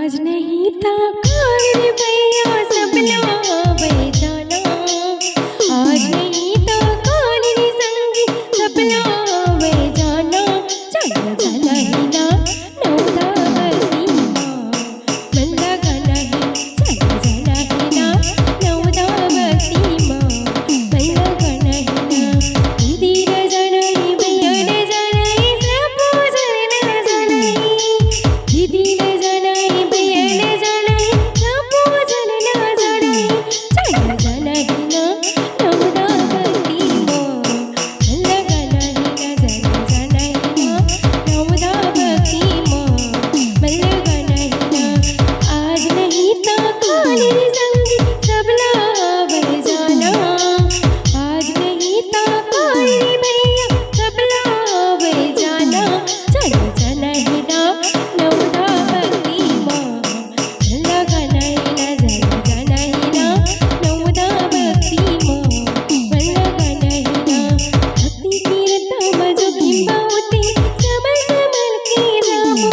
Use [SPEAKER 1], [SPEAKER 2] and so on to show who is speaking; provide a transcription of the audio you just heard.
[SPEAKER 1] आज नहीं था काल भैया सबला वे जाना, आज नहीं था काल संगी सबला वे जाना। चल चल ही ना नवदावती माँ मंदा गाना ही, चल चल ही ना नवदावती माँ मंदा गाना ही ना। दीदी रे जाना ही भैया रे जाना ही सब जन जाना ही, दीदी रे जाना ही भैया रे जाना ही सब जन जाना ही। चल जाना ही ना नवदावती माँ मंदा गाना ही ना, चल जाना ही ना नवदावती माँ मंदा गाना ही ना। आज नहीं था काल संगी सबला वे जाना, आज नहीं था काल भैया सबला वे जाना। चल चल ही ना नवदावती माँ मंदा गाना ही ना, चल जाना ही ना नवदावती माँ मंदा गाना ही ना। भक्ति कीर्तन मजो बिंबावती समल समल के जाबो,